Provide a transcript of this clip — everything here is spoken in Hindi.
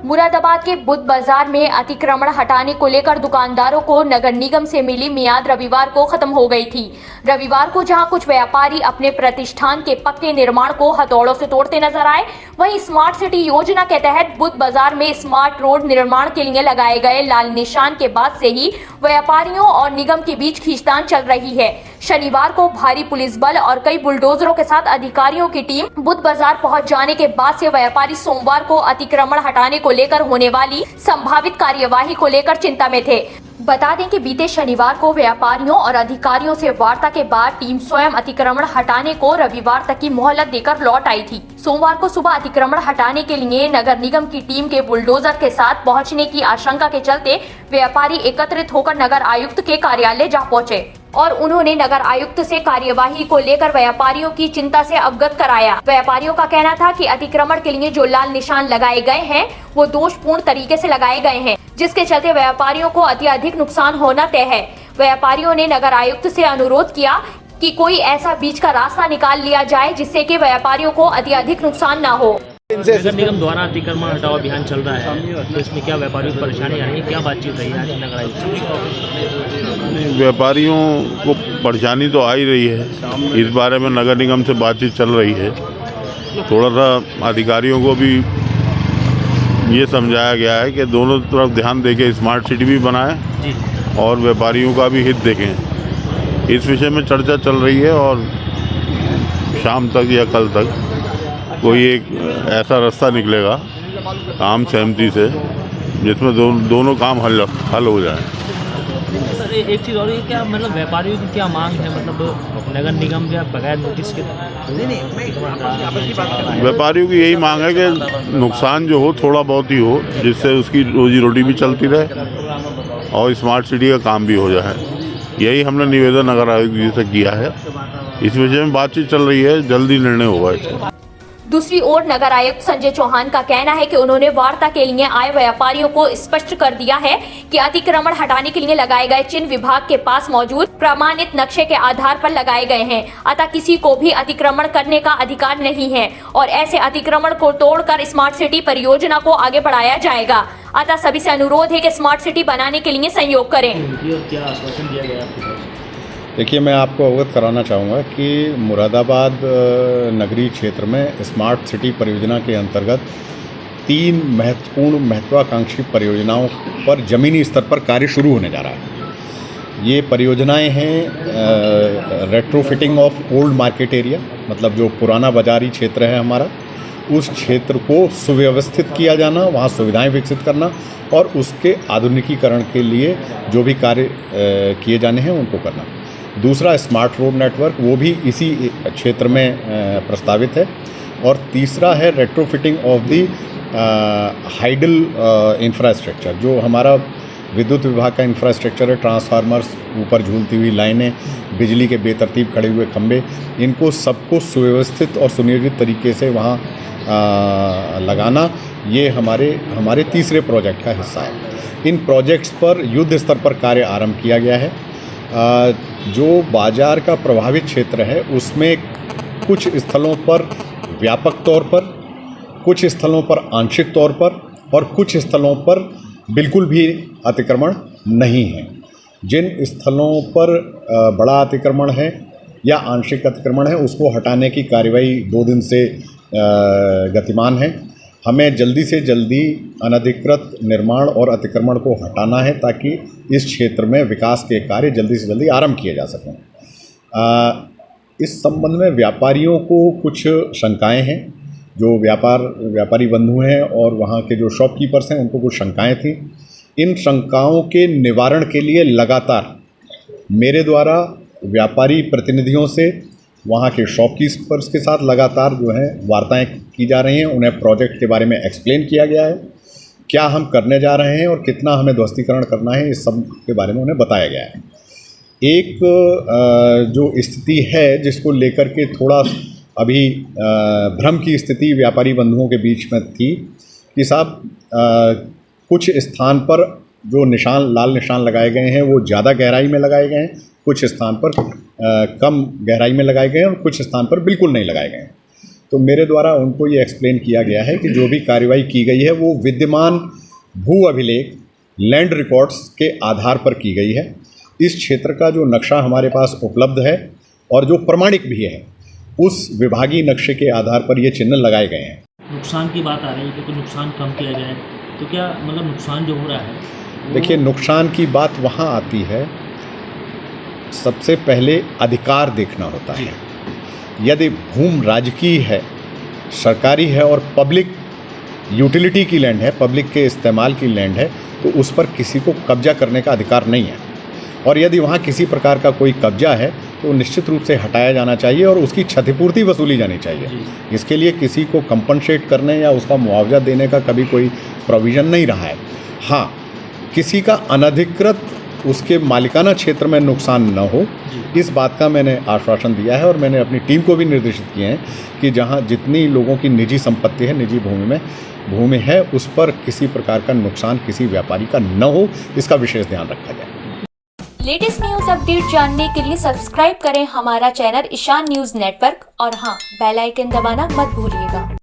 मुरादाबाद के बुद्ध बाजार में अतिक्रमण हटाने को लेकर दुकानदारों को नगर निगम से मिली मियाद रविवार को खत्म हो गई थी। रविवार को जहां कुछ व्यापारी अपने प्रतिष्ठान के पक्के निर्माण को हथौड़ों से तोड़ते नजर आए, वहीं स्मार्ट सिटी योजना के तहत बुद्ध बाजार में स्मार्ट रोड निर्माण के लिए लगाए गए लाल निशान के बाद से ही व्यापारियों और निगम के बीच खींचतान चल रही है। शनिवार को भारी पुलिस बल और कई बुलडोजरों के साथ अधिकारियों की टीम बुद्ध बाजार पहुंच जाने के बाद से व्यापारी सोमवार को अतिक्रमण हटाने को लेकर होने वाली संभावित कार्यवाही को लेकर चिंता में थे। बता दें कि बीते शनिवार को व्यापारियों और अधिकारियों से वार्ता के बाद टीम स्वयं अतिक्रमण हटाने को रविवार तक की मोहलत देकर लौट आई थी। सोमवार को सुबह अतिक्रमण हटाने के लिए नगर निगम की टीम के बुलडोजर के साथ पहुंचने की आशंका के चलते व्यापारी एकत्रित होकर नगर आयुक्त के कार्यालय जा पहुंचे और उन्होंने नगर आयुक्त से कार्यवाही को लेकर व्यापारियों की चिंता से अवगत कराया। व्यापारियों का कहना था कि अतिक्रमण के लिए जो लाल निशान लगाए गए हैं वो दोषपूर्ण तरीके से लगाए गए हैं, जिसके चलते व्यापारियों को अत्यधिक नुकसान होना तय है। व्यापारियों ने नगर आयुक्त से अनुरोध किया कि कोई ऐसा बीच का रास्ता निकाल लिया जाए जिससे कि व्यापारियों को अत्यधिक नुकसान न हो। नगर निगम द्वारा अतिक्रमण हटाओ अभियान चल रहा है, तो इसमें क्या व्यापारियों को परेशानी आ रही है? क्या बातचीत रही है नगर आयुक्त से? व्यापारियों को परेशानी तो आ ही रही है। इस बारे में नगर निगम से बातचीत चल रही है। थोड़ा सा अधिकारियों को भी ये समझाया गया है कि दोनों तरफ ध्यान देके स्मार्ट सिटी भी बनाएं और व्यापारियों का भी हित देखें। इस विषय में चर्चा चल रही है और शाम तक या कल तक कोई एक ऐसा रास्ता निकलेगा आम सहमति से जिसमें दोनों काम हल हो जाए। सर एक चीज़ और, क्या मतलब व्यापारियों की क्या मांग है? मतलब नगर निगम या बगैर नोटिस के व्यापारियों की यही मांग है कि नुकसान जो हो थोड़ा बहुत ही हो, जिससे उसकी रोजी रोटी भी चलती रहे और स्मार्ट सिटी का काम भी हो जाए। यही हमने निवेदन नगर आयुक्त जी से किया है। इस विषय में बातचीत चल रही है, जल्दी निर्णय होगा इसका। दूसरी ओर नगर आयुक्त संजय चौहान का कहना है कि उन्होंने वार्ता के लिए आए व्यापारियों को स्पष्ट कर दिया है कि अतिक्रमण हटाने के लिए लगाए गए चिन्ह विभाग के पास मौजूद प्रमाणित नक्शे के आधार पर लगाए गए हैं, अतः किसी को भी अतिक्रमण करने का अधिकार नहीं है और ऐसे अतिक्रमण को तोड़कर स्मार्ट सिटी परियोजना को आगे बढ़ाया जाएगा। अतः सभी से अनुरोध है कि स्मार्ट सिटी बनाने के लिए सहयोग करें। क्या आश्वासन दिया गया? देखिए, मैं आपको अवगत कराना चाहूँगा कि मुरादाबाद नगरीय क्षेत्र में स्मार्ट सिटी परियोजना के अंतर्गत 3 महत्वाकांक्षी परियोजनाओं पर ज़मीनी स्तर पर कार्य शुरू होने जा रहा है। ये परियोजनाएं हैं retrofitting of old market area, मतलब जो पुराना बाजारी क्षेत्र है हमारा, उस क्षेत्र को सुव्यवस्थित किया जाना, वहाँ सुविधाएं विकसित करना और उसके आधुनिकीकरण के लिए जो भी कार्य किए जाने हैं उनको करना। दूसरा स्मार्ट रोड नेटवर्क, वो भी इसी क्षेत्र में प्रस्तावित है। और तीसरा है retrofitting of the hydel infrastructure, जो हमारा विद्युत विभाग का इंफ्रास्ट्रक्चर है, ट्रांसफार्मर्स, ऊपर झूलती हुई लाइनें, बिजली के बेतरतीब खड़े हुए खंभे, इनको सबको सुव्यवस्थित और सुनियोजित तरीके से वहाँ लगाना, ये हमारे तीसरे प्रोजेक्ट का हिस्सा है। इन प्रोजेक्ट्स पर युद्ध स्तर पर कार्य आरंभ किया गया है। जो बाजार का प्रभावित क्षेत्र है उसमें कुछ स्थलों पर व्यापक तौर पर, कुछ स्थलों पर आंशिक तौर पर और कुछ स्थलों पर बिल्कुल भी अतिक्रमण नहीं है। जिन स्थलों पर बड़ा अतिक्रमण है या आंशिक अतिक्रमण है उसको हटाने की कार्रवाई 2 दिन से गतिमान है। हमें जल्दी से जल्दी अनधिकृत निर्माण और अतिक्रमण को हटाना है ताकि इस क्षेत्र में विकास के कार्य जल्दी से जल्दी आरंभ किए जा सकें। इस संबंध में व्यापारियों को कुछ शंकाएं हैं। जो व्यापारी बंधु हैं और वहाँ के जो शॉपकीपर्स हैं उनको कुछ शंकाएं थी। इन शंकाओं के निवारण के लिए लगातार मेरे द्वारा व्यापारी प्रतिनिधियों से, वहाँ के शॉपकीपर्स के साथ लगातार जो है वार्ताएं की जा रही हैं। उन्हें प्रोजेक्ट के बारे में एक्सप्लेन किया गया है, क्या हम करने जा रहे हैं और कितना हमें ध्वस्तीकरण करना है, इस सब के बारे में उन्हें बताया गया है। एक जो स्थिति है जिसको लेकर के थोड़ा अभी भ्रम की स्थिति व्यापारी बंधुओं के बीच में थी कि साहब कुछ स्थान पर जो लाल निशान लगाए गए हैं वो ज़्यादा गहराई में लगाए गए हैं, कुछ स्थान पर कम गहराई में लगाए गए हैं और कुछ स्थान पर बिल्कुल नहीं लगाए गए हैं। तो मेरे द्वारा उनको ये एक्सप्लेन किया गया है कि जो भी कार्रवाई की गई है वो विद्यमान भू अभिलेख लैंड रिकॉर्ड्स के आधार पर की गई है। इस क्षेत्र का जो नक्शा हमारे पास उपलब्ध है और जो प्रमाणिक भी है, उस विभागीय नक्शे के आधार पर ये चिन्ह लगाए गए हैं। नुकसान की बात आ रही है कि नुकसान कम किया जाए, तो क्या मतलब नुकसान जो हो रहा है वो- देखिए, नुकसान की बात वहाँ आती है, सबसे पहले अधिकार देखना होता है। यदि भूमि राजकीय है, सरकारी है और पब्लिक यूटिलिटी की लैंड है, पब्लिक के इस्तेमाल की लैंड है, तो उस पर किसी को कब्जा करने का अधिकार नहीं है। और यदि वहाँ किसी प्रकार का कोई कब्जा है तो निश्चित रूप से हटाया जाना चाहिए और उसकी क्षतिपूर्ति वसूली जानी चाहिए। इसके लिए किसी को कंपनसेट करने या उसका मुआवजा देने का कभी कोई प्रोविज़न नहीं रहा है। हाँ, किसी का अनधिकृत उसके मालिकाना क्षेत्र में नुकसान न हो, इस बात का मैंने आश्वासन दिया है और मैंने अपनी टीम को भी निर्देशित किए हैं कि जहाँ जितनी लोगों की निजी संपत्ति है, निजी भूमि है, उस पर किसी प्रकार का नुकसान किसी व्यापारी का न हो, इसका विशेष ध्यान रखा जाए। लेटेस्ट न्यूज अपडेट जानने के लिए सब्सक्राइब करें हमारा चैनल ईशान न्यूज नेटवर्क और हाँ, बेल आइकन दबाना मत भूलिएगा।